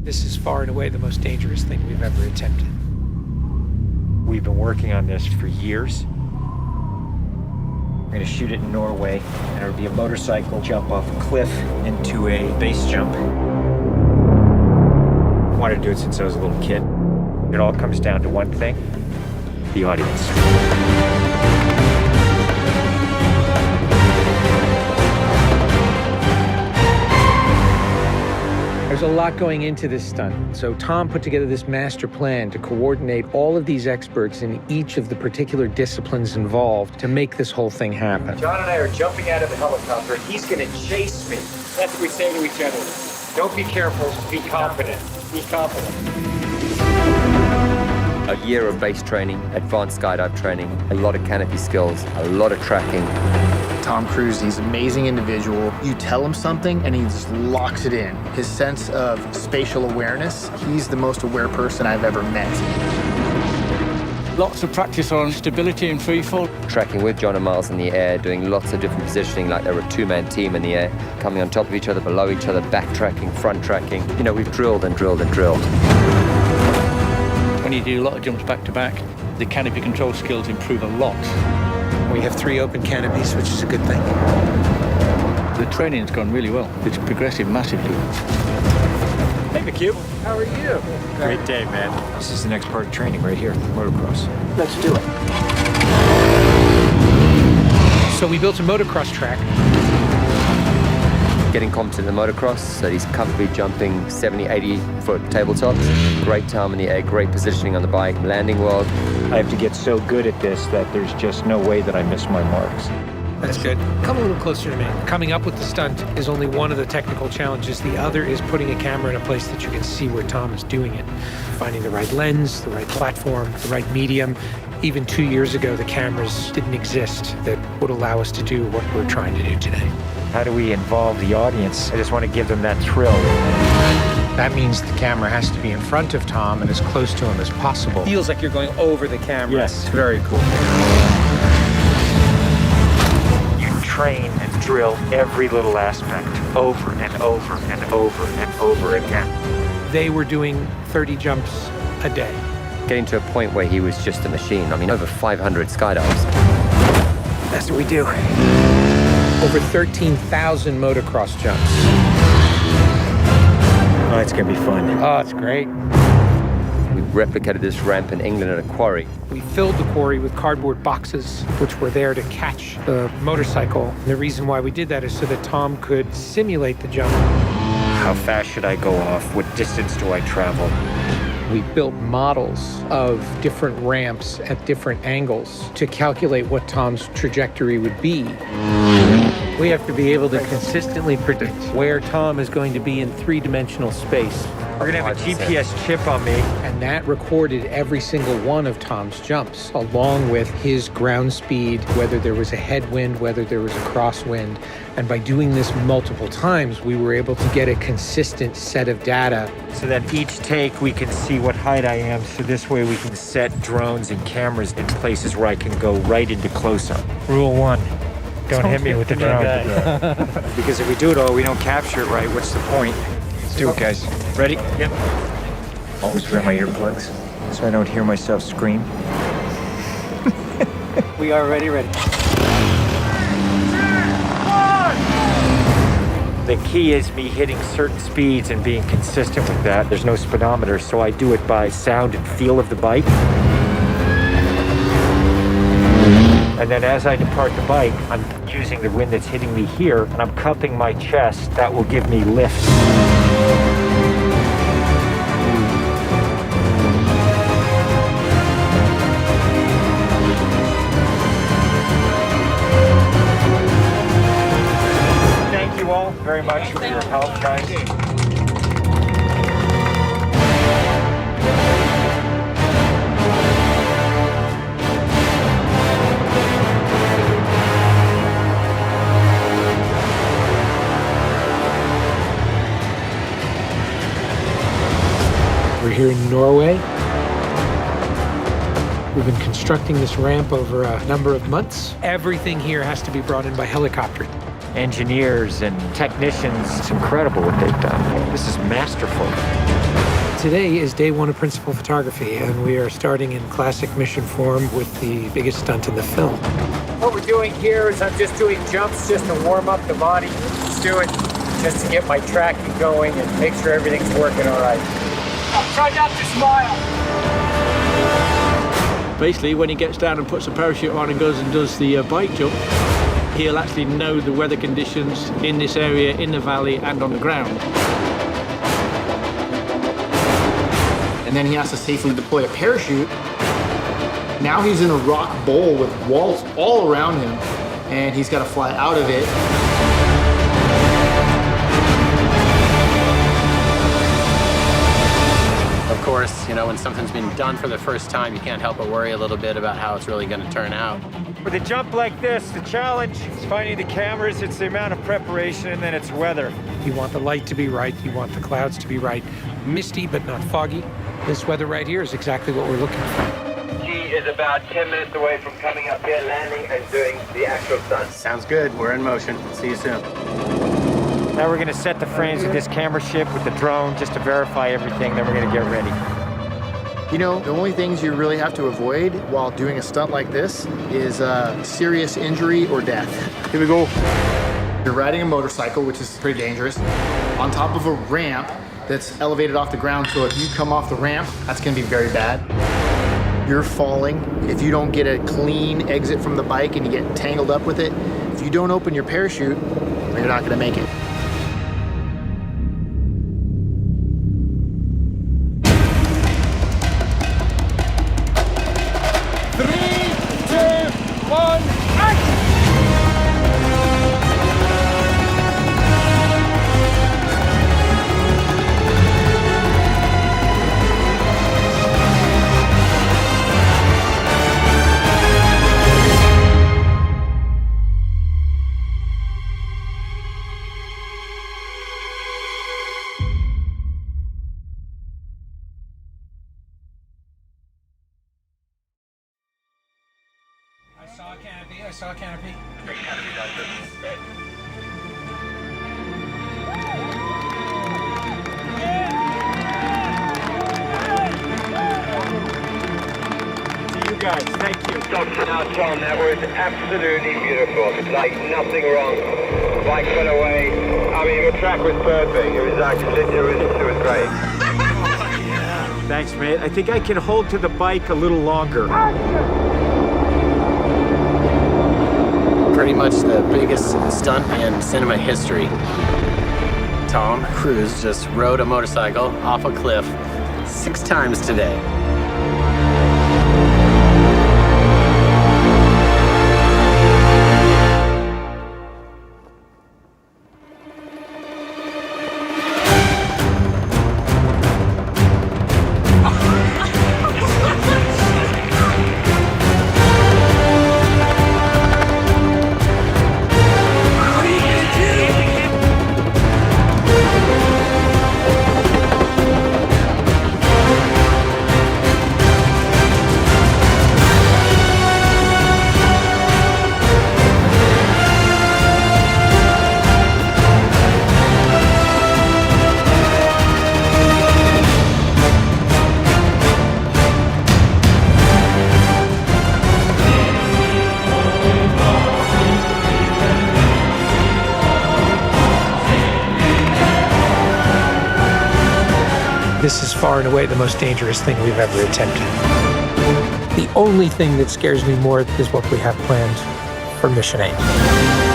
This is far and away the most dangerous thing we've ever attempted. We've been working on this for years. We're gonna shoot it in Norway, and it'll be a motorcycle jump off a cliff into a base jump. I wanted to do it since I was a little kid. It all comes down to one thing: the audience. There's a lot going into this stunt, so Tom put together this master plan to coordinate all of these experts in each of the particular disciplines involved to make this whole thing happen. John and I are jumping out of the helicopter. He's gonna chase me. That's what we say to each other. Don't be careful, be confident. Be confident. A year of base training, advanced skydive training, a lot of canopy skills, a lot of tracking. Tom Cruise, he's an amazing individual. You tell him something and he just locks it in. His sense of spatial awareness, he's the most aware person I've ever met. Lots of practice on stability and free fall. Tracking with John and Miles in the air, doing lots of different positioning like they were a two-man team in the air, coming on top of each other, below each other, backtracking, front tracking. You know, we've drilled and drilled and drilled. When you do a lot of jumps back to back, the canopy control skills improve a lot. We have 3 open canopies, which is a good thing. The training's gone really well. It's progressive massively. Hey, McHugh. How are you? Great day, man. This is the next part of training right here, motocross. Let's do it. So we built a motocross track. Getting competent in the motocross, so he's comfortably jumping 70, 80-foot tabletops. Great time in the air, great positioning on the bike, landing well. I have to get so good at this that there's just no way that I miss my marks. That's good. Come a little closer to me. Coming up with the stunt is only one of the technical challenges. The other is putting a camera in a place that you can see where Tom is doing it. Finding the right lens, the right platform, the right medium. Even 2 years ago, the cameras didn't exist that would allow us to do what we're trying to do today. How do we involve the audience? I just want to give them that thrill. That means the camera has to be in front of Tom and as close to him as possible. Feels like you're going over the camera. Yes, very cool. You train and drill every little aspect over and over and over and over again. They were doing 30 jumps a day. Getting to a point where he was just a machine. I mean, over 500 skydives. That's what we do. Over 13,000 motocross jumps. Oh, it's gonna be fun. Oh, it's great. We replicated this ramp in England at a quarry. We filled the quarry with cardboard boxes, which were there to catch the motorcycle. And the reason why we did that is so that Tom could simulate the jump. How fast should I go off? What distance do I travel? We built models of different ramps at different angles to calculate what Tom's trajectory would be. We have to be able to consistently predict where Tom is going to be in 3-dimensional space. We're gonna have a GPS chip on me. And that recorded every single one of Tom's jumps, along with his ground speed, whether there was a headwind, whether there was a crosswind. And by doing this multiple times, we were able to get a consistent set of data. So that each take we can see what height I am, so this way we can set drones and cameras in places where I can go right into close-up. Rule 1, don't hit me with the drone. Because if we do it all, we don't capture it right, what's the point? Let's do it, guys. Ready? Yep. Always wear my earplugs so I don't hear myself scream. We are ready. The key is me hitting certain speeds and being consistent with that. There's no speedometer, so I do it by sound and feel of the bike. And then as I depart the bike, I'm using the wind that's hitting me here, and I'm cupping my chest. That will give me lift. Thank you all very much for your help, guys. We're here in Norway. We've been constructing this ramp over a number of months. Everything here has to be brought in by helicopter. engineers and technicians. It's incredible what they've done. This is masterful. Today is day one of principal photography, and we are starting in classic mission form with the biggest stunt in the film. What we're doing here is I'm just doing jumps just to warm up the body. Just do it just to get my tracking going and make sure everything's working all right. Try not to smile. Basically, when he gets down and puts a parachute on and goes and does the bike jump, he'll actually know the weather conditions in this area, in the valley, and on the ground. And then he has to safely deploy a parachute. Now he's in a rock bowl with walls all around him, and he's got to fly out of it. Of course, you know, when something's been done for the first time, you can't help but worry a little bit about how it's really going to turn out. With a jump like this, the challenge is finding the cameras, it's the amount of preparation, and then it's weather. You want the light to be right, you want the clouds to be right. Misty, but not foggy. This weather right here is exactly what we're looking for. He is about 10 minutes away from coming up here, landing, and doing the actual stunt. Sounds good. We're in motion. See you soon. Now we're gonna set the frames with this camera ship with the drone just to verify everything, then we're gonna get ready. You know, the only things you really have to avoid while doing a stunt like this is serious injury or death. Here we go. You're riding a motorcycle, which is pretty dangerous, on top of a ramp that's elevated off the ground, so if you come off the ramp, that's gonna be very bad. You're falling. If you don't get a clean exit from the bike and you get tangled up with it, if you don't open your parachute, you're not gonna make it. I saw a canopy. To you guys, thank you. Now, Tom, that was absolutely beautiful. Like nothing wrong. Bike went away. I mean, the track was perfect. It was actually, it was great. Thanks, mate. I think I can hold to the bike a little longer. Pretty much the biggest stunt in cinema history. Tom Cruise just rode a motorcycle off a cliff 6 times today. This is far and away the most dangerous thing we've ever attempted. The only thing that scares me more is what we have planned for Mission 8.